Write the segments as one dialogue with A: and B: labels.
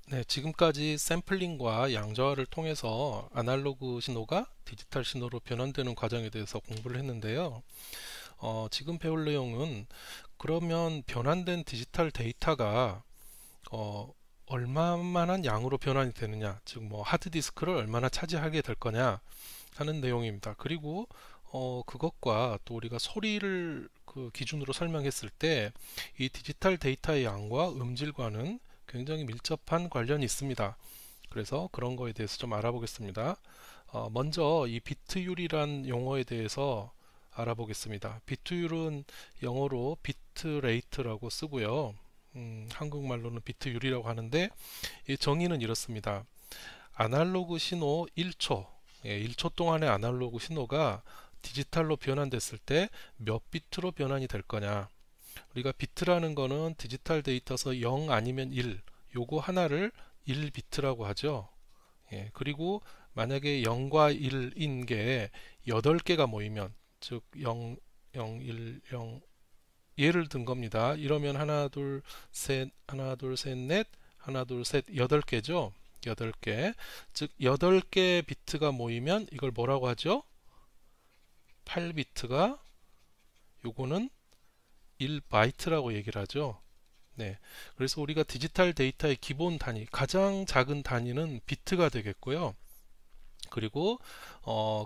A: 네, 지금까지 샘플링과 양자화를 통해서 아날로그 신호가 디지털 신호로 변환되는 과정에 대해서 공부를 했는데요. 지금 배울 내용은 그러면 변환된 디지털 데이터가 어, 얼마만한 양으로 변환이 되느냐, 즉 뭐 하드디스크를 얼마나 차지하게 될 거냐 하는 내용입니다. 그리고 그것과 또 우리가 소리를 그 기준으로 설명했을 때 이 디지털 데이터의 양과 음질과는 굉장히 밀접한 관련이 있습니다. 그래서 그런 거에 대해서 좀 알아보겠습니다. 먼저 이 비트율이란 용어에 대해서 알아보겠습니다. 비트율은 영어로 비트레이트라고 쓰고요. 한국말로는 비트율이라고 하는데 이 정의는 이렇습니다. 아날로그 신호 1초, 1초 동안의 아날로그 신호가 디지털로 변환됐을 때 몇 비트로 변환이 될 거냐. 우리가 비트라는 거는 디지털 데이터에서 0 아니면 1, 요거 하나를 1비트라고 하죠. 그리고 만약에 0과 1인 게 8개가 모이면, 즉 0, 0, 1, 0, 예를 든 겁니다. 이러면 하나, 둘, 셋, 하나, 둘, 셋, 넷, 하나, 둘, 셋, 8개죠. 8개. 즉 8개 비트가 모이면 이걸 뭐라고 하죠? 8비트가, 요거는 1바이트라고 얘기를 하죠. 네. 그래서 우리가 디지털 데이터의 기본 단위, 가장 작은 단위는 비트가 되겠고요. 그리고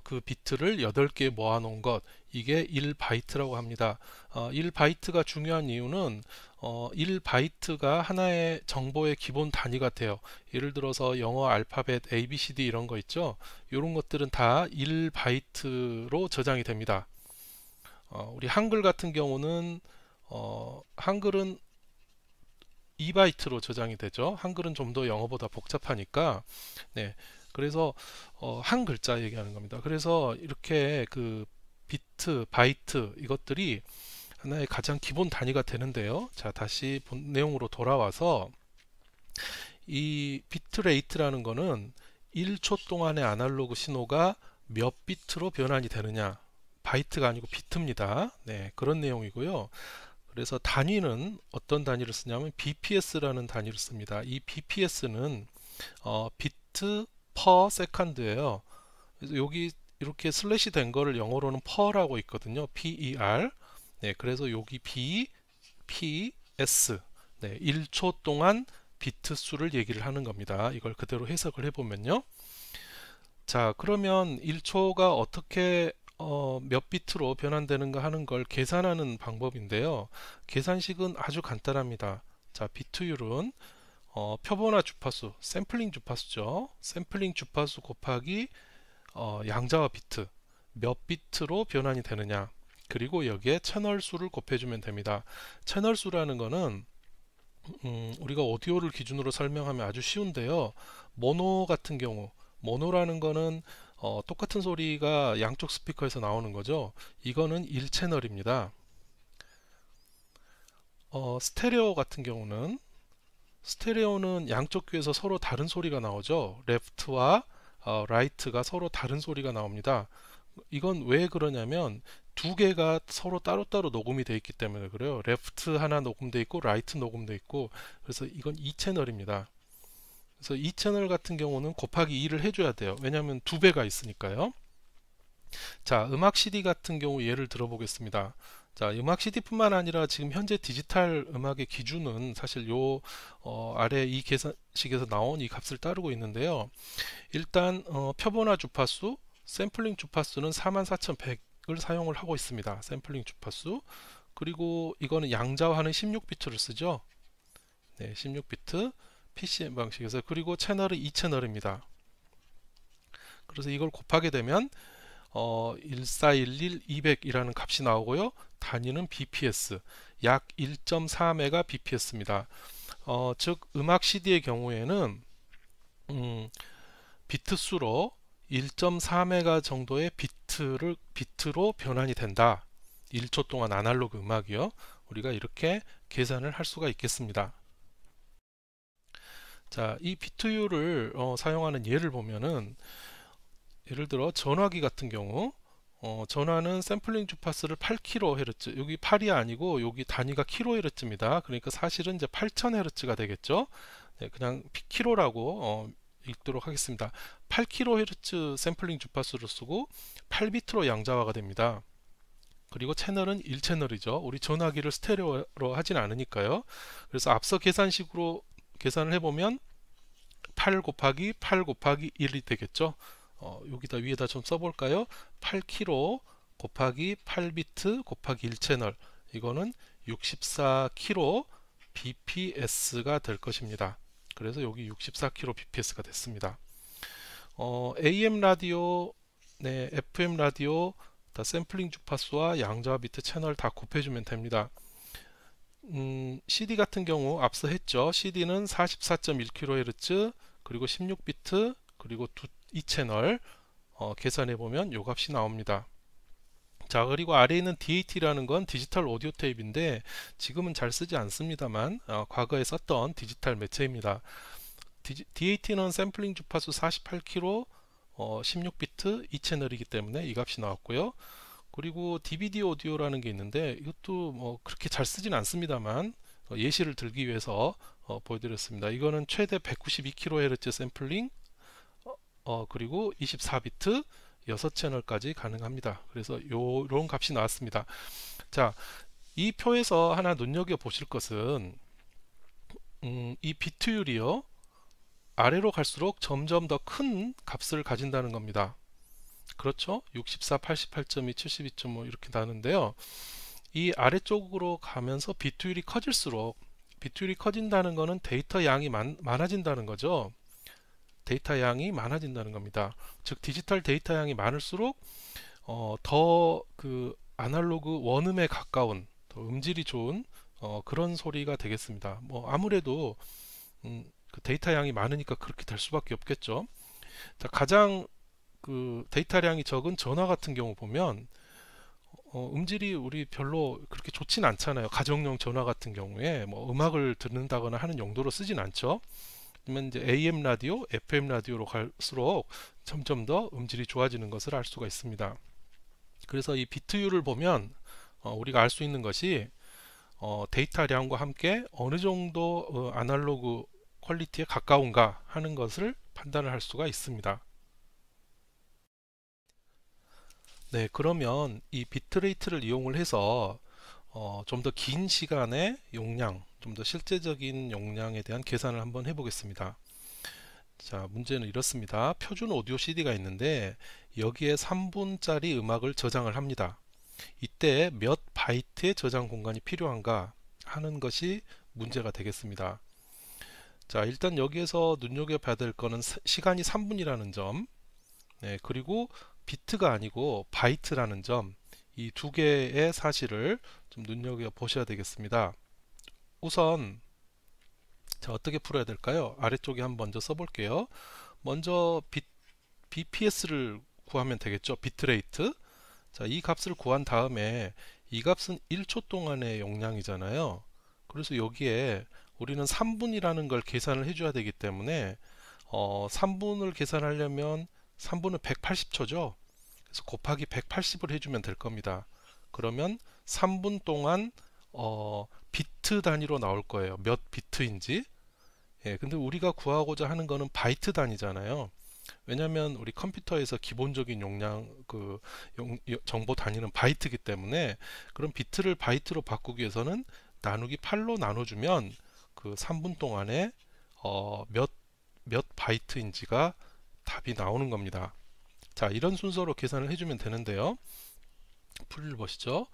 A: 그 비트를 8개 모아놓은 것, 이게 1바이트라고 합니다. 1바이트가 중요한 이유는 1바이트가 하나의 정보의 기본 단위 같아요. 예를 들어서 영어 알파벳 A, B, C, D 이런 거 있죠. 이런 것들은 다 1바이트로 저장이 됩니다. 우리 한글 같은 경우는 한글은 2바이트로 저장이 되죠. 한글은 좀 더 영어보다 복잡하니까. 네. 그래서 한 글자 얘기하는 겁니다. 그래서 이렇게 그 비트, 바이트 이것들이 하나의 가장 기본 단위가 되는데요. 자, 다시 본 내용으로 돌아와서 이 비트 레이트라는 거는 1초 동안의 아날로그 신호가 몇 비트로 변환이 되느냐. 바이트가 아니고 비트입니다. 네, 그런 내용이고요. 그래서 단위는 어떤 단위를 쓰냐면 bps라는 단위를 씁니다. 이 bps는 비트 퍼 세컨드예요. 그래서 여기 이렇게 슬래시 된 거를 영어로는 per라고 있거든요. per. 네, 그래서 여기 b, p, s. 네, 1초 동안 비트 수를 얘기를 하는 겁니다. 이걸 그대로 해석을 해보면요. 자, 그러면 1초가 어떻게 몇 비트로 변환되는가 하는 걸 계산하는 방법인데요. 계산식은 아주 간단합니다. 자, 비트율은 표본화 주파수, 샘플링 주파수죠. 샘플링 주파수 곱하기 양자화 비트, 몇 비트로 변환이 되느냐. 그리고 여기에 채널 수를 곱해주면 됩니다. 채널 수라는 거는 우리가 오디오를 기준으로 설명하면 아주 쉬운데요. 모노 같은 경우, 모노라는 거는 똑같은 소리가 양쪽 스피커에서 나오는 거죠. 이거는 1채널입니다. 스테레오 같은 경우는 스테레오는 양쪽 귀에서 서로 다른 소리가 나오죠. 레프트와 라이트가 서로 다른 소리가 나옵니다. 이건 왜 그러냐면 두 개가 서로 따로따로 녹음이 되어 있기 때문에 그래요. 레프트 하나 녹음되어 있고 라이트 녹음되어 있고, 그래서 이건 2채널입니다. 그래서 2채널 같은 경우는 곱하기 2를 해줘야 돼요. 왜냐하면 두 배가 있으니까요. 자, 음악 CD 같은 경우 예를 들어보겠습니다. 자, 음악 CD뿐만 아니라 지금 현재 디지털 음악의 기준은 사실 요 아래 이 계산식에서 나온 이 값을 따르고 있는데요. 일단 표본화 주파수, 샘플링 주파수는 44,100을 사용을 하고 있습니다. 샘플링 주파수. 그리고 이거는 양자화하는 16비트를 쓰죠. 네, 16비트 PCM 방식에서. 그리고 채널은 2채널입니다. 그래서 이걸 곱하게 되면 1411 200이라는 값이 나오고요. 단위는 bps, 약 1.4메가 bps입니다. 즉 음악 CD의 경우에는 비트 수로 1.4메가 정도의 비트로 변환이 된다. 1초 동안 아날로그 음악이요. 우리가 이렇게 계산을 할 수가 있겠습니다. 자, 이 비트율을 사용하는 예를 보면은, 예를 들어 전화기 같은 경우 전화는 샘플링 주파수를 8kHz, 여기 8이 아니고 여기 단위가 kHz입니다. 그러니까 사실은 이제 8000Hz가 되겠죠. 네, 그냥 키로라고 읽도록 하겠습니다. 8kHz 샘플링 주파수를 쓰고 8비트로 양자화가 됩니다. 그리고 채널은 1채널이죠. 우리 전화기를 스테레오로 하진 않으니까요. 그래서 앞서 계산식으로 계산을 해보면 8 곱하기 8 곱하기 1이 되겠죠. 여기다 위에다 좀 써볼까요? 8kg 곱하기 8비트 곱하기 1채널, 이거는 64kg bps가 될 것입니다. 그래서 여기 64kg bps가 됐습니다. AM 라디오, 네, FM 라디오 다 샘플링 주파수와 양자화 비트 채널 다 곱해주면 됩니다. CD 같은 경우 앞서 했죠. CD는 44.1kHz 그리고 16비트 그리고 2채널 계산해보면 요 값이 나옵니다. 자, 그리고 아래에 있는 DAT라는 건 디지털 오디오 테이프인데 지금은 잘 쓰지 않습니다만 과거에 썼던 디지털 매체입니다. DAT는 샘플링 주파수 48kHz 16비트 2채널이기 때문에 이 값이 나왔고요. 그리고 DVD 오디오라는 게 있는데 이것도 뭐 그렇게 잘 쓰진 않습니다만 예시를 들기 위해서 보여드렸습니다. 이거는 최대 192kHz 샘플링 그리고 24비트 6채널까지 가능합니다. 그래서 요런 값이 나왔습니다. 자, 이 표에서 하나 눈여겨 보실 것은 이 비트율이요, 아래로 갈수록 점점 더 큰 값을 가진다는 겁니다. 그렇죠? 64, 88.2, 72.5 이렇게 나는데요. 이 아래쪽으로 가면서 비트율이 커질수록, 비트율이 커진다는 것은 데이터 양이 많아진다는 거죠. 데이터 양이 많아진다는 겁니다. 즉 디지털 데이터 양이 많을수록 더 그 아날로그 원음에 가까운, 더 음질이 좋은 그런 소리가 되겠습니다. 뭐 아무래도 그 데이터 양이 많으니까 그렇게 될 수밖에 없겠죠. 자, 가장 그 데이터량이 적은 전화 같은 경우 보면 음질이 우리 별로 그렇게 좋진 않잖아요. 가정용 전화 같은 경우에 뭐 음악을 듣는다거나 하는 용도로 쓰진 않죠. 그러면 이제 AM 라디오, FM 라디오로 갈수록 점점 더 음질이 좋아지는 것을 알 수가 있습니다. 그래서 이 비트율을 보면 우리가 알 수 있는 것이 데이터량과 함께 어느 정도 아날로그 퀄리티에 가까운가 하는 것을 판단을 할 수가 있습니다. 네, 그러면 이 비트레이트를 이용을 해서 좀 더 긴 시간의 용량, 좀 더 실제적인 용량에 대한 계산을 한번 해보겠습니다. 자, 문제는 이렇습니다. 표준 오디오 CD가 있는데 여기에 3분짜리 음악을 저장을 합니다. 이때 몇 바이트의 저장 공간이 필요한가 하는 것이 문제가 되겠습니다. 자, 일단 여기에서 눈여겨봐야 될 거는 시간이 3분이라는 점, 네, 그리고 비트가 아니고 바이트라는 점, 이 두 개의 사실을 좀 눈여겨 보셔야 되겠습니다. 우선 자, 어떻게 풀어야 될까요? 아래쪽에 한번 먼저 써볼게요. 먼저 BPS를 구하면 되겠죠. 비트레이트. 자, 이 값을 구한 다음에 이 값은 1초 동안의 용량이잖아요. 그래서 여기에 우리는 3분이라는 걸 계산을 해줘야 되기 때문에 3분을 계산하려면 3분은 180초죠. 그래서 곱하기 180을 해주면 될 겁니다. 그러면 3분 동안 비트 단위로 나올 거예요. 몇 비트인지. 예, 근데 우리가 구하고자 하는 거는 바이트 단위잖아요. 왜냐하면 우리 컴퓨터에서 기본적인 용량 정보 단위는 바이트이기 때문에 그럼 비트를 바이트로 바꾸기 위해서는 나누기 8로 나눠주면 그 3분 동안에 몇 바이트인지가 답이 나오는 겁니다. 자, 이런 순서로 계산을 해주면 되는데요. 풀이를 보시죠.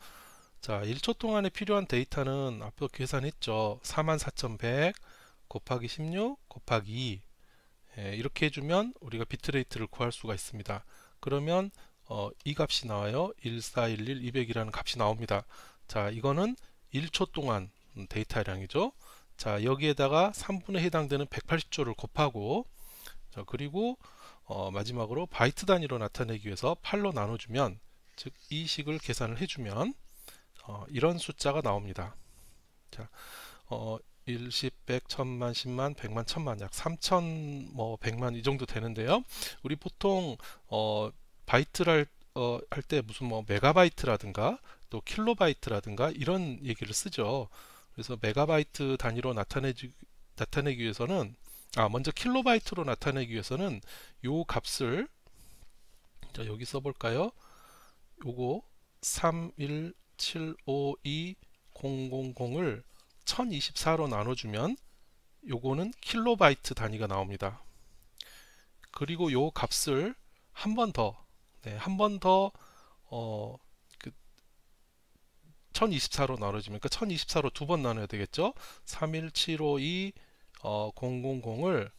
A: 자, 1초 동안에 필요한 데이터는 앞서 계산했죠. 44,100 곱하기 16 곱하기 2, 이렇게 해주면 우리가 비트레이트를 구할 수가 있습니다. 그러면 이 값이 나와요. 1411 200이라는 값이 나옵니다. 자, 이거는 1초 동안 데이터량이죠. 자, 여기에다가 3분에 해당되는 180조를 곱하고, 자, 그리고 마지막으로 바이트 단위로 나타내기 위해서 8로 나눠주면, 즉 이 식을 계산을 해주면 이런 숫자가 나옵니다. 자, 1, 10, 100, 1000만, 10만, 100만, 1000만, 약 3000, 뭐 100만 이 정도 되는데요. 우리 보통 바이트를 할 때 무슨 뭐 메가바이트라든가 또 킬로바이트라든가 이런 얘기를 쓰죠. 그래서 메가바이트 단위로 나타내기 나타내기 위해서는 먼저 킬로바이트로 나타내기 위해서는 요 값을 자, 여기 써볼까요? 요거 31752,000을 1024로 나눠주면 요거는 킬로바이트 단위가 나옵니다. 그리고 요 값을 한 번 더, 한 번 더, 1024로 나눠주면, 그러니까 1024로 두 번 나눠야 되겠죠? 31752,000을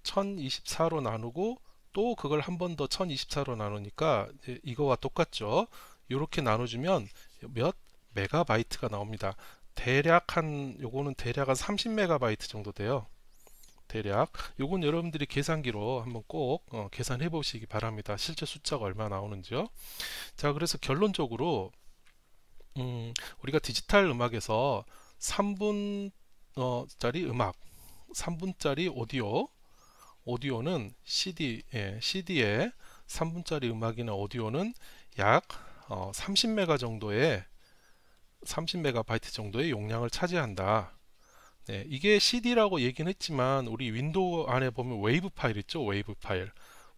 A: 1024로 나누고 또 그걸 한 번 더 1024로 나누니까 이거와 똑같죠. 이렇게 나눠주면 몇 메가바이트가 나옵니다. 대략 요거는 대략 한 30메가바이트 정도 돼요. 대략 요건 여러분들이 계산기로 한번 꼭 계산해 보시기 바랍니다. 실제 숫자가 얼마 나오는지요. 자, 그래서 결론적으로 우리가 디지털 음악에서 3분 짜리 음악, 3분짜리 오디오는 CD에 3분짜리 음악이나 오디오는 약 30메가 정도의 30메가바이트 정도의 용량을 차지한다. 네, 이게 CD라고 얘기는 했지만 우리 윈도우 안에 보면 웨이브 파일 있죠? 웨이브 파일.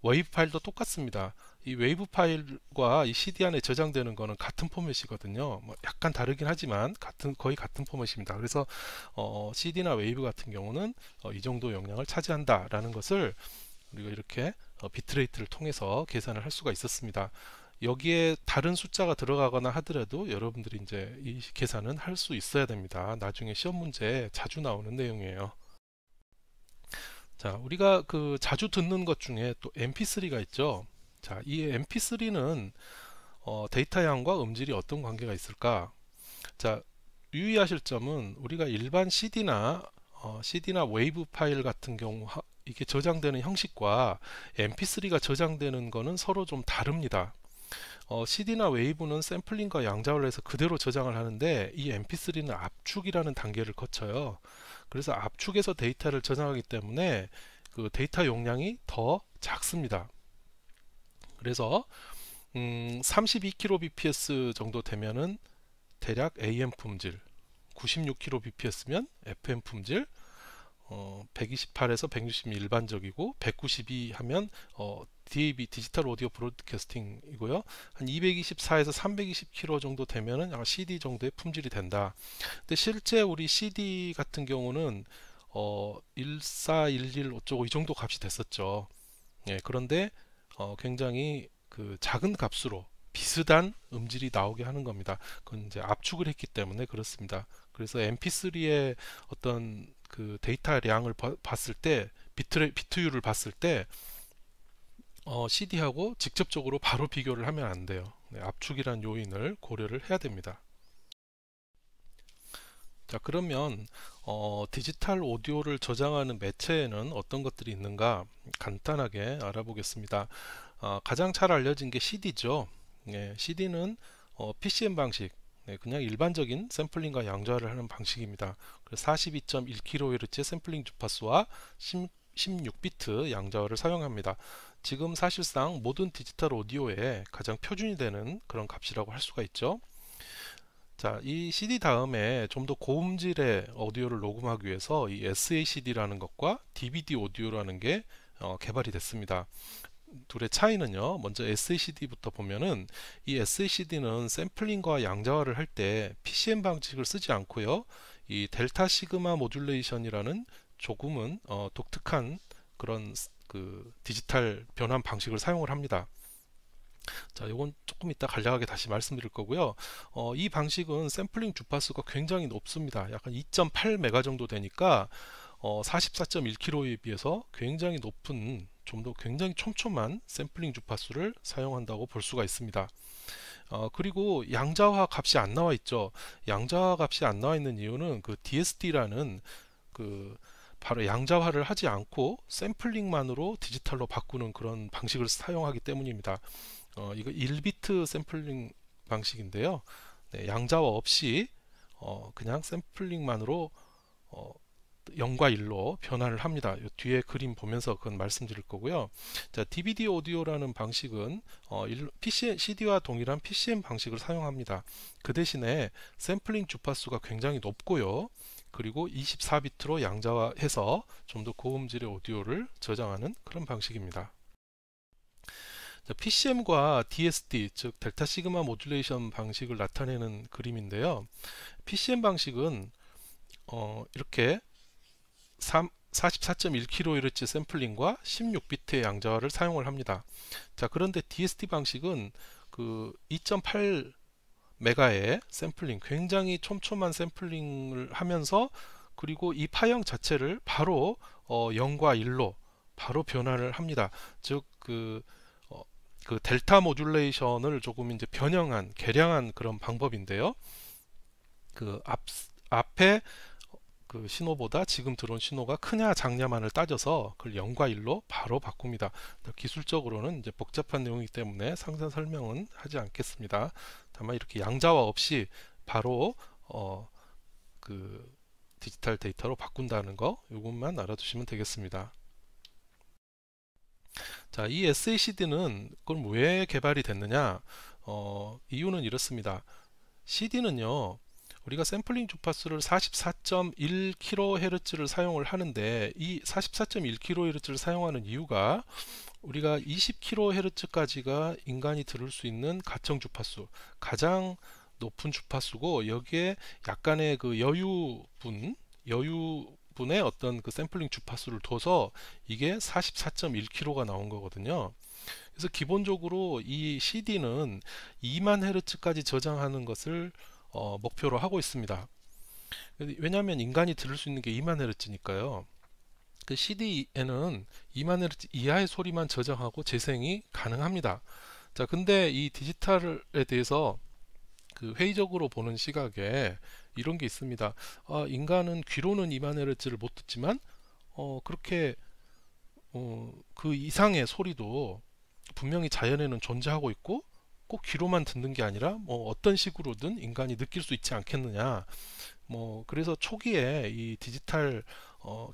A: 웨이브 파일도 똑같습니다. 이 웨이브 파일과 이 CD 안에 저장되는 거는 같은 포맷이거든요. 뭐 약간 다르긴 하지만 거의 같은 포맷입니다. 그래서 CD나 웨이브 같은 경우는 이 정도 용량을 차지한다라는 것을 우리가 이렇게 비트레이트를 통해서 계산을 할 수가 있었습니다. 여기에 다른 숫자가 들어가거나 하더라도 여러분들이 이제 이 계산은 할 수 있어야 됩니다. 나중에 시험 문제에 자주 나오는 내용이에요. 자, 우리가 그 자주 듣는 것 중에 또 MP3가 있죠. 자, 이 MP3는 데이터 양과 음질이 어떤 관계가 있을까? 자, 유의하실 점은 우리가 일반 CD나 웨이브 파일 같은 경우 이게 저장되는 형식과 MP3가 저장되는 거는 서로 좀 다릅니다. CD나 웨이브는 샘플링과 양자화를 해서 그대로 저장을 하는데 이 MP3는 압축이라는 단계를 거쳐요. 그래서 압축해서 데이터를 저장하기 때문에 그 데이터 용량이 더 작습니다. 그래서 32kbps 정도 되면은 대략 AM 품질, 96kbps면 FM 품질, 128에서 160이 일반적이고 192 하면 DAB 디지털 오디오 브로드캐스팅이고요. 한 224에서 320km 정도 되면은 CD 정도의 품질이 된다. 근데 실제 우리 CD 같은 경우는 1411 어쩌고 이 정도 값이 됐었죠. 예, 그런데 굉장히 그 작은 값으로 비슷한 음질이 나오게 하는 겁니다. 그건 이제 압축을 했기 때문에 그렇습니다. 그래서 MP3의 어떤 그 데이터량을 봤을 때 비트율을 봤을 때 CD하고 직접적으로 바로 비교를 하면 안 돼요. 네, 압축이라는 요인을 고려를 해야 됩니다. 자, 그러면 디지털 오디오를 저장하는 매체에는 어떤 것들이 있는가 간단하게 알아보겠습니다. 가장 잘 알려진 게 CD죠. 네, CD는 PCM 방식, 네, 그냥 일반적인 샘플링과 양자화를 하는 방식입니다. 42.1kHz 샘플링 주파수와 16비트 양자화를 사용합니다. 지금 사실상 모든 디지털 오디오에 가장 표준이 되는 그런 값이라고 할 수가 있죠. 자, 이 CD 다음에 좀 더 고음질의 오디오를 녹음하기 위해서 이 SACD라는 것과 DVD 오디오라는 게 개발이 됐습니다. 둘의 차이는요, 먼저 SACD부터 보면은 이 SACD는 샘플링과 양자화를 할 때 PCM 방식을 쓰지 않고요, 이 델타 시그마 모듈레이션이라는 조금은 독특한 그런 그 디지털 변환 방식을 사용을 합니다. 자, 이건 조금 이따 간략하게 다시 말씀드릴 거고요. 이 방식은 샘플링 주파수가 굉장히 높습니다. 약간 2.8메가 정도 되니까 44.1kHz에 비해서 굉장히 높은, 좀 더 굉장히 촘촘한 샘플링 주파수를 사용한다고 볼 수가 있습니다. 그리고 양자화 값이 안 나와 있죠. 양자화 값이 안 나와 있는 이유는 그 DSD라는 그 바로 양자화를 하지 않고 샘플링만으로 디지털로 바꾸는 그런 방식을 사용하기 때문입니다. 이거 1비트 샘플링 방식인데요. 네, 양자화 없이 그냥 샘플링만으로 0과 1로 변화를 합니다. 뒤에 그림 보면서 그건 말씀드릴 거고요. 자, DVD 오디오라는 방식은 CD와 동일한 PCM 방식을 사용합니다. 그 대신에 샘플링 주파수가 굉장히 높고요. 그리고 24비트로 양자화해서 좀 더 고음질의 오디오를 저장하는 그런 방식입니다. PCM과 DSD, 즉 델타 시그마 모듈레이션 방식을 나타내는 그림인데요. PCM 방식은 이렇게 44.1kHz 샘플링과 16비트의 양자화를 사용을 합니다. 자, 그런데 DSD 방식은 그 2.8메가의 샘플링, 굉장히 촘촘한 샘플링을 하면서, 그리고 이 파형 자체를 바로 0과 1로 바로 변화를 합니다. 즉 그 델타 모듈레이션을 조금 이제 변형한, 개량한 그런 방법인데요. 그 앞에 그 신호보다 지금 들어온 신호가 크냐 작냐만을 따져서 그걸 0과 1로 바로 바꿉니다. 기술적으로는 이제 복잡한 내용이기 때문에 상세 설명은 하지 않겠습니다. 다만 이렇게 양자화 없이 바로 그 디지털 데이터로 바꾼다는 거, 이것만 알아두시면 되겠습니다. 자, 이 SACD는 그럼 왜 개발이 됐느냐? 이유는 이렇습니다. CD는요, 우리가 샘플링 주파수를 44.1kHz를 사용을 하는데, 이 44.1kHz를 사용하는 이유가 우리가 20kHz까지가 인간이 들을 수 있는 가청 주파수, 가장 높은 주파수고, 여기에 약간의 그 여유분의 어떤 그 샘플링 주파수를 둬서 이게 44.1kHz가 나온 거거든요. 그래서 기본적으로 이 CD는 2만 헤르츠까지 저장하는 것을 목표로 하고 있습니다. 왜냐하면 인간이 들을 수 있는 게 2만 헤르츠니까요. 그 CD에는 2만 헤르츠 이하의 소리만 저장하고 재생이 가능합니다. 자, 근데 이 디지털에 대해서 그 회의적으로 보는 시각에 이런 게 있습니다. 인간은 귀로는 2만 헤르츠를 못 듣지만 그렇게 그 이상의 소리도 분명히 자연에는 존재하고 있고, 꼭 귀로만 듣는 게 아니라 뭐 어떤 식으로든 인간이 느낄 수 있지 않겠느냐. 뭐 그래서 초기에 이 디지털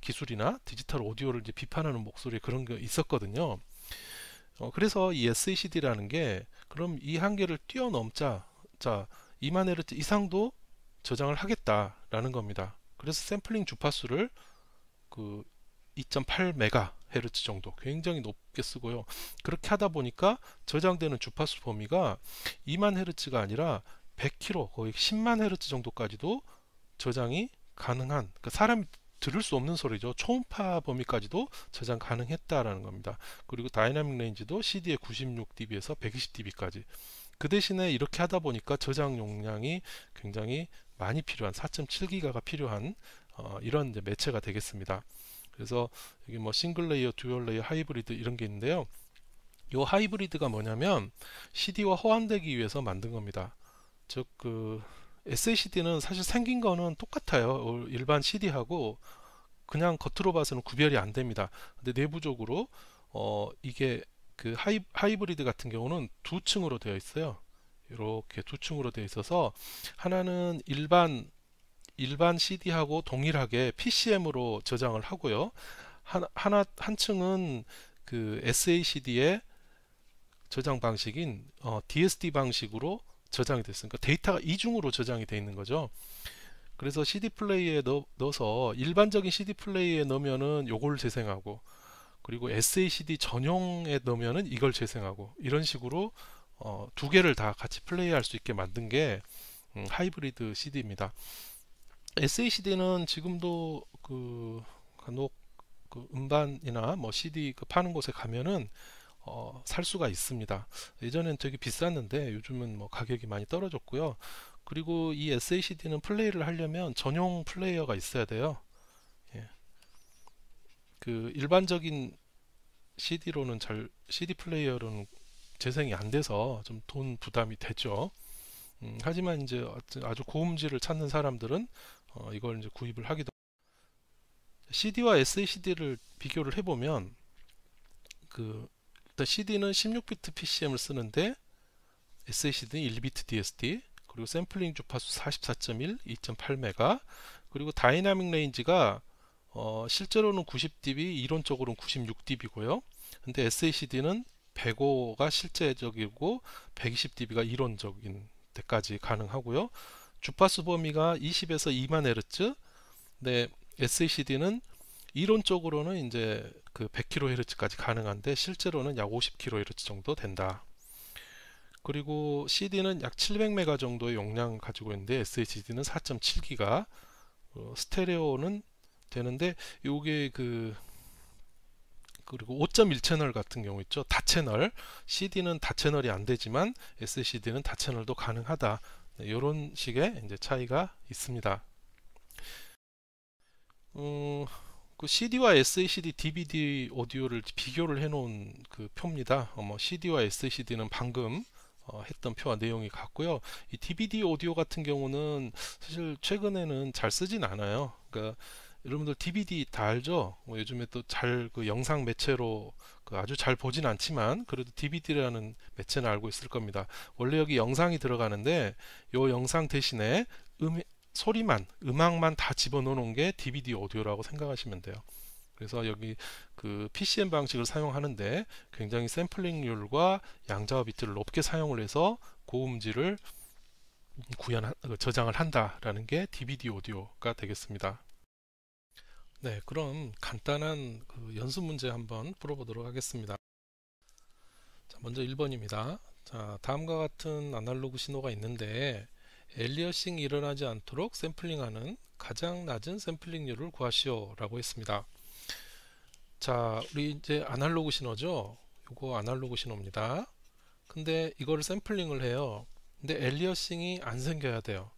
A: 기술이나 디지털 오디오를 이제 비판하는 목소리, 그런 게 있었거든요. 그래서 이 SACD라는 게 그럼 이 한계를 뛰어넘자, 자 2만 헤르츠 이상도 저장을 하겠다라는 겁니다. 그래서 샘플링 주파수를 그 2.8메가헤르츠 정도, 굉장히 높게 쓰고요. 그렇게 하다 보니까 저장되는 주파수 범위가 2만 헤르츠가 아니라 100kHz, 거의 10만 헤르츠 정도까지도 저장이 가능한, 그러니까 사람이 들을 수 없는 소리죠. 초음파 범위까지도 저장 가능했다라는 겁니다. 그리고 다이나믹 레인지도 CD의 96dB에서 120dB까지. 그 대신에 이렇게 하다 보니까 저장 용량이 굉장히 많이 필요한, 4.7기가가 필요한 이런 이제 매체가 되겠습니다. 그래서 여기 뭐 싱글 레이어, 듀얼 레이어, 하이브리드 이런 게 있는데요. 이 하이브리드가 뭐냐면 CD와 호환되기 위해서 만든 겁니다. 즉 그 SACD는 사실 생긴 거는 똑같아요. 일반 CD하고 그냥 겉으로 봐서는 구별이 안 됩니다. 근데 내부적으로 이게 그 하이브리드 같은 경우는 두 층으로 되어 있어요. 이렇게 두 층으로 되어 있어서 하나는 일반 CD하고 동일하게 PCM으로 저장을 하고요. 한 층은 그 SACD의 저장 방식인 DSD 방식으로 저장이 됐으니까 데이터가 이중으로 저장이 되어 있는 거죠. 그래서 CD 플레이어에 넣어서 일반적인 CD 플레이어에 넣으면은 요걸 재생하고, 그리고 SACD 전용에 넣으면은 이걸 재생하고, 이런 식으로 두 개를 다 같이 플레이할 수 있게 만든 게 하이브리드 CD입니다. SACD는 지금도 그 간혹 그 음반이나 뭐 CD 그 파는 곳에 가면은 살 수가 있습니다. 예전엔 되게 비쌌는데 요즘은 뭐 가격이 많이 떨어졌고요. 그리고 이 SACD는 플레이를 하려면 전용 플레이어가 있어야 돼요. 예. 그 일반적인 CD 플레이어로는 재생이 안 돼서 좀 돈 부담이 되죠. 하지만 이제 아주 고음질을 찾는 사람들은 이걸 이제 구입을 하기도. CD와 SACD를 비교를 해보면 그 일단 CD는 16비트 PCM을 쓰는데 SACD는 1비트 DSD, 그리고 샘플링 주파수 44.1, 2.8메가, 그리고 다이나믹 레인지가 실제로는 90dB, 이론적으로는 96dB고요. 근데 SACD는 105가 실제적이고 120dB가 이론적인 때까지 가능하고요. 주파수 범위가 20에서 2만 헤르츠, 근데 SACD는 이론적으로는 이제 그 100kHz까지 가능한데 실제로는 약 50kHz 정도 된다. 그리고 CD는 약 700메가 정도의 용량 가지고 있는데 SHD는 4.7기가, 스테레오는 되는데 요게 그리고 5.1 채널 같은 경우 있죠. 다채널. CD는 다채널이 안 되지만 SHD는 다채널도 가능하다. 네, 이런 식의 이제 차이가 있습니다. 그 CD와 SACD, DVD 오디오를 비교를 해 놓은 그 표입니다. CD와 SACD는 방금 했던 표와 내용이 같고요. 이 DVD 오디오 같은 경우는 사실 최근에는 잘 쓰진 않아요. 그러니까 여러분들 DVD 다 알죠? 요즘에 또 잘 그 영상 매체로 그 아주 잘 보진 않지만 그래도 DVD라는 매체는 알고 있을 겁니다. 원래 여기 영상이 들어가는데 요 영상 대신에 소리만, 음악만 다 집어넣는 게 DVD 오디오라고 생각하시면 돼요. 그래서 여기 그 PCM 방식을 사용하는데 굉장히 샘플링률과 양자와 비트를 높게 사용을 해서 고음질을 저장을 한다라는 게 DVD 오디오가 되겠습니다. 네, 그럼 간단한 그 연습 문제 한번 풀어보도록 하겠습니다. 자, 먼저 1번입니다. 자, 다음과 같은 아날로그 신호가 있는데 엘리어싱이 일어나지 않도록 샘플링하는 가장 낮은 샘플링률을 구하시오 라고 했습니다. 자, 우리 이제 아날로그 신호죠. 요거 아날로그 신호입니다. 근데 이거를 샘플링을 해요. 근데 엘리어싱이 안 생겨야 돼요.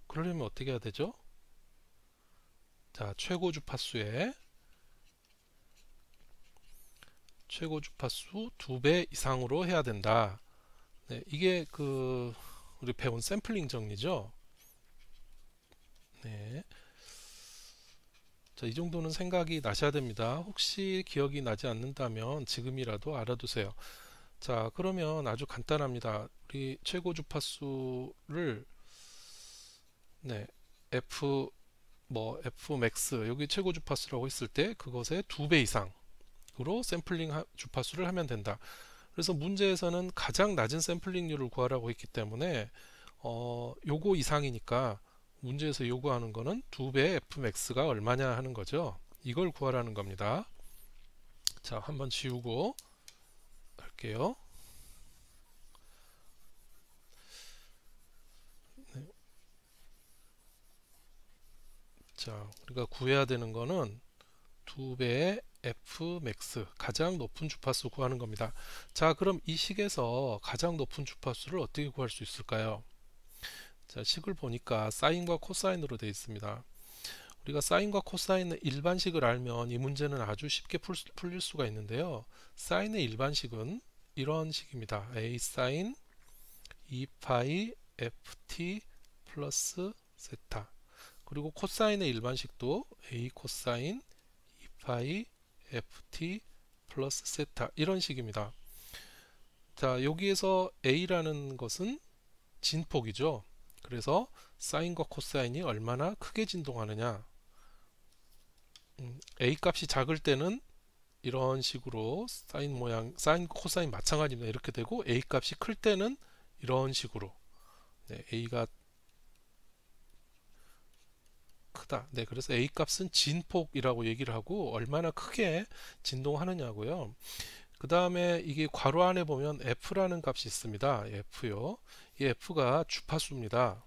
A: 그러려면 어떻게 해야 되죠? 자, 최고 주파수 2배 이상으로 해야 된다. 네, 이게 우리 배운 샘플링 정리죠. 네. 자, 이 정도는 생각이 나셔야 됩니다. 혹시 기억이 나지 않는다면 지금이라도 알아두세요. 자, 그러면 아주 간단합니다. 우리 최고 주파수를 네, Fmax 여기 최고 주파수라고 했을 때 그것의 2배 이상으로 샘플링 주파수를 하면 된다. 그래서 문제에서는 가장 낮은 샘플링률을 구하라고 했기 때문에 요거 이상이니까 문제에서 요구하는 거는 2배 Fmax가 얼마냐 하는 거죠. 이걸 구하라는 겁니다. 자, 한번 지우고 할게요. 네. 자, 우리가 구해야 되는 거는 2배의 Fmax, 가장 높은 주파수 구하는 겁니다. 자, 그럼 이 식에서 가장 높은 주파수를 어떻게 구할 수 있을까요? 자, 식을 보니까 사인과 코사인으로 되어 있습니다. 우리가 사인과 코사인의 일반식을 알면 이 문제는 아주 쉽게 풀릴 수가 있는데요. 사인의 일반식은 이런 식입니다. A 사인 2파이 ft 플러스 세타. 그리고 코사인의 일반식도 A 코사인 2파이 ft 플러스 세타, 이런 식입니다. 자, 여기에서 A라는 것은 진폭이죠. 그래서 사인과 코사인이 얼마나 크게 진동하느냐, A 값이 작을 때는 이런 식으로 사인 모양, 사인 코사인 마찬가지입니다. 이렇게 되고 A 값이 클 때는 이런 식으로, 네, A가 크다. 네, 그래서 A 값은 진폭이라고 얘기를 하고 얼마나 크게 진동하느냐고요. 그 다음에 이게 괄호 안에 보면 F라는 값이 있습니다. F요. 이 F가 주파수입니다.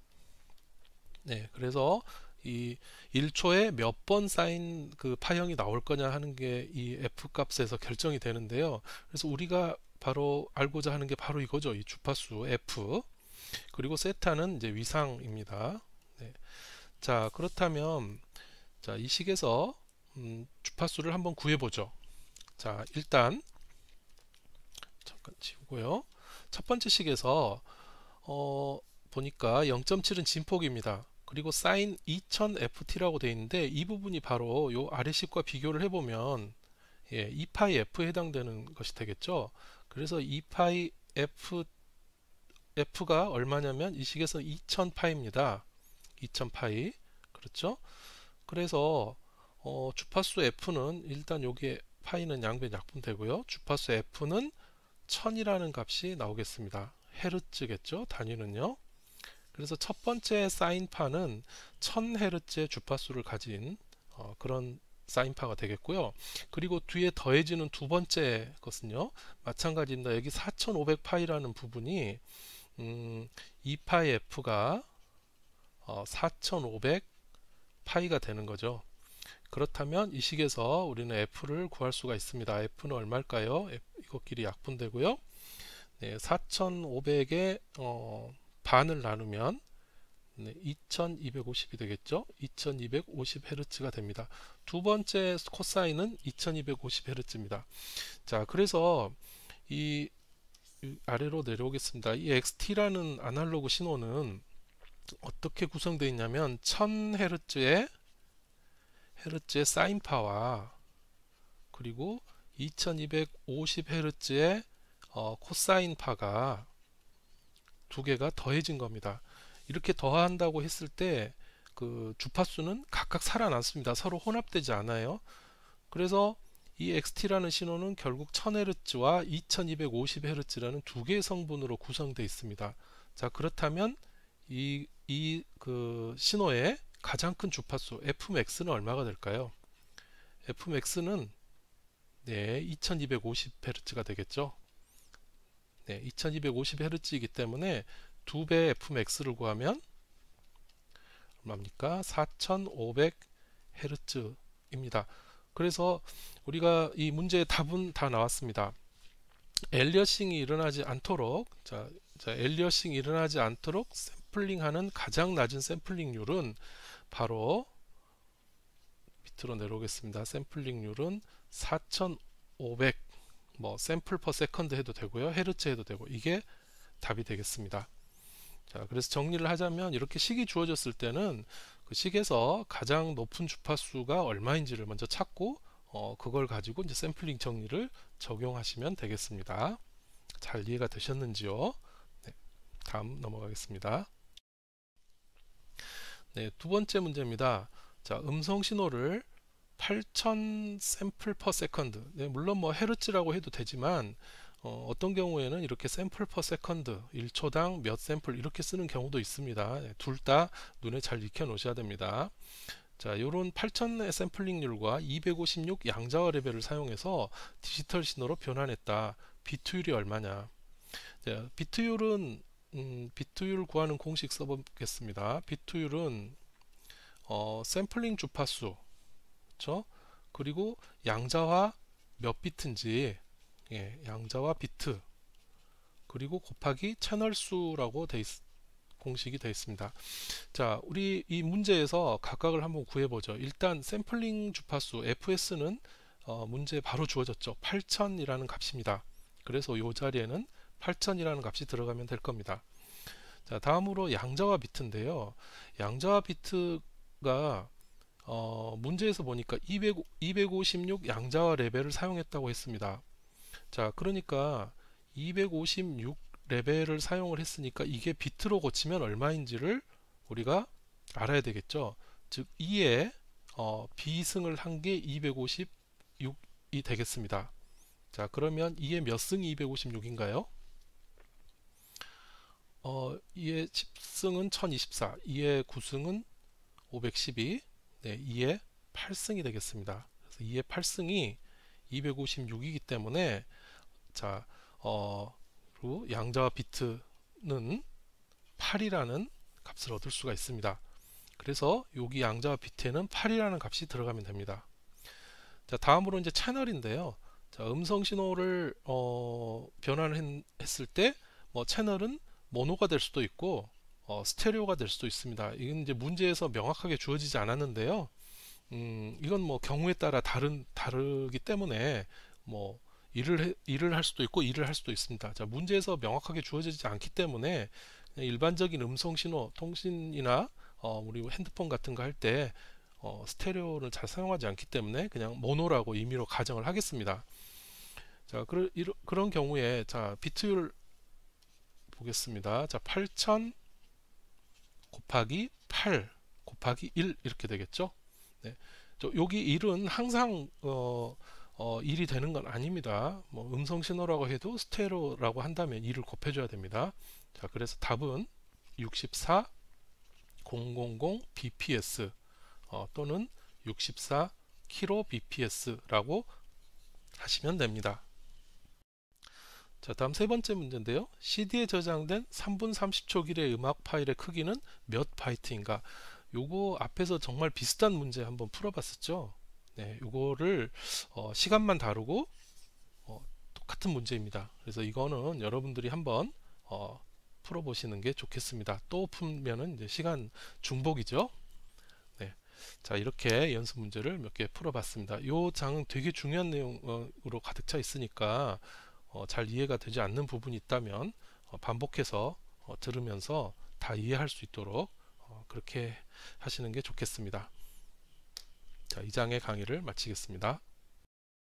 A: 네, 그래서 이 1초에 몇 번 사인 그 파형이 나올 거냐 하는 게 이 F 값에서 결정이 되는데요. 그래서 우리가 바로 알고자 하는 게 바로 이거죠. 이 주파수 F. 그리고 세타는 이제 위상입니다. 네. 자, 그렇다면 자, 이 식에서 주파수를 한번 구해보죠. 자, 일단 잠깐 지우고요. 첫 번째 식에서 보니까 0.7은 진폭입니다. 그리고 사인 2000ft라고 되어 있는데 이 부분이 바로 요 아래 식과 비교를 해보면 2파이 f에 해당되는 것이 되겠죠. 그래서 2파이 f가 얼마냐면 이 식에서 2000파입니다. 2000파이. 그렇죠? 그래서 주파수 f는 일단 여기에 파이는 양변 약분되고요. 주파수 f는 1000이라는 값이 나오겠습니다. 헤르츠겠죠? 단위는요. 그래서 첫 번째 사인파는 1000Hz의 주파수를 가진 그런 사인파가 되겠고요. 그리고 뒤에 더해지는 두 번째 것은요, 마찬가지입니다. 여기 4500파이라는 부분이 2파이 f가 4500파이가 되는 거죠. 그렇다면 이 식에서 우리는 f를 구할 수가 있습니다. f는 얼마일까요? 이것끼리 약분되고요. 네, 4500에 반을 나누면 2250이 되겠죠. 2250Hz가 됩니다. 두 번째 코사인은 2250Hz입니다. 자, 그래서 이 아래로 내려오겠습니다. 이 XT라는 아날로그 신호는 어떻게 구성되어 있냐면 1000Hz의 사인파와 그리고 2250Hz의 코사인파가 두 개가 더해진 겁니다. 이렇게 더한다고 했을 때 그 주파수는 각각 살아남습니다. 서로 혼합되지 않아요. 그래서 이 XT라는 신호는 결국 1000Hz와 2250Hz라는 두 개의 성분으로 구성되어 있습니다. 자, 그렇다면 이 그 신호의 가장 큰 주파수 Fmax는 얼마가 될까요? Fmax는 2250Hz가 되겠죠. 2250Hz이기 때문에 두 배 Fmax를 구하면 얼마입니까? 4500Hz입니다. 그래서 우리가 이 문제의 답은 다 나왔습니다. 엘리어싱이 일어나지 않도록 엘리어싱이 일어나지 않도록 샘플링하는 가장 낮은 샘플링률은 바로 밑으로 내려오겠습니다. 샘플링률은 4500 샘플 퍼 세컨드 해도 되고요. 헤르츠 해도 되고 이게 답이 되겠습니다. 자, 그래서 정리를 하자면 이렇게 식이 주어졌을 때는 그 식에서 가장 높은 주파수가 얼마인지를 먼저 찾고 그걸 가지고 이제 샘플링 정리를 적용하시면 되겠습니다. 잘 이해가 되셨는지요? 네, 다음 넘어가겠습니다. 네, 두 번째 문제입니다. 자, 음성 신호를 8000 샘플 퍼 세컨드. 네, 물론 뭐 헤르츠라고 해도 되지만 어떤 경우에는 이렇게 샘플 퍼 세컨드 1초당 몇 샘플 이렇게 쓰는 경우도 있습니다. 네, 둘 다 눈에 잘 익혀 놓으셔야 됩니다. 자, 요런 8000의 샘플링률과 256 양자화 레벨을 사용해서 디지털 신호로 변환했다. 비트율이 얼마냐? 자, 비트율은 비트율 구하는 공식 써보겠습니다. 비트율은 샘플링 주파수, 그렇죠? 그리고 양자화 몇 비트인지, 양자화 비트, 그리고 곱하기 채널 수라고 공식이 되어 있습니다. 자, 우리 이 문제에서 각각을 한번 구해보죠. 일단 샘플링 주파수 fs는 문제에 바로 주어졌죠. 8000이라는 값입니다. 그래서 이 자리에는 8000이라는 값이 들어가면 될 겁니다. 자, 다음으로 양자화 비트인데요. 양자화 비트가 문제에서 보니까 256 양자화 레벨을 사용했다고 했습니다. 자, 그러니까 256 레벨을 사용을 했으니까 이게 비트로 고치면 얼마인지를 우리가 알아야 되겠죠. 즉 2에 비승을 한 게 256이 되겠습니다. 자, 그러면 2의 몇 승이 256인가요? 2의 10승은 1024, 2의 9승은 512, 2의 8승이 되겠습니다. 그래서 2의 8승이 256이기 때문에 자, 그리고 양자와 비트는 8이라는 값을 얻을 수가 있습니다. 그래서 여기 양자와 비트에는 8이라는 값이 들어가면 됩니다. 자, 다음으로 이제 채널인데요. 자, 음성 신호를 변환을 했을 때 채널은 모노가 될 수도 있고 스테레오가 될 수도 있습니다. 이건 이제 문제에서 명확하게 주어지지 않았는데요. 이건 뭐 경우에 따라 다르기 때문에 뭐 일을 할 수도 있고 일을 할 수도 있습니다. 자, 문제에서 명확하게 주어지지 않기 때문에 일반적인 음성 신호 통신이나 우리 핸드폰 같은 거 할 때 스테레오를 잘 사용하지 않기 때문에 그냥 모노라고 임의로 가정을 하겠습니다. 자, 그런 경우에 자, 비트율 보겠습니다. 자, 8000 곱하기 8 곱하기 1 이렇게 되겠죠. 네. 여기 1은 항상 1이 되는 건 아닙니다. 뭐 음성 신호라고 해도 스테레오라고 한다면 2를 곱해줘야 됩니다. 자, 그래서 답은 64000 bps 또는 64 kbps라고 하시면 됩니다. 자, 다음 세 번째 문제인데요. CD에 저장된 3분 30초 길이의 음악 파일의 크기는 몇 바이트인가? 요거 앞에서 정말 비슷한 문제 한번 풀어봤었죠. 네, 요거를 시간만 다르고 똑같은 문제입니다. 그래서 이거는 여러분들이 한번 풀어보시는 게 좋겠습니다. 또 풀면은 이제 시간 중복이죠. 네. 자, 이렇게 연습 문제를 몇 개 풀어봤습니다. 이 장은 되게 중요한 내용으로 가득 차 있으니까 잘 이해가 되지 않는 부분이 있다면 반복해서 들으면서 다 이해할 수 있도록 그렇게 하시는 게 좋겠습니다. 자, 이 장의 강의를 마치겠습니다.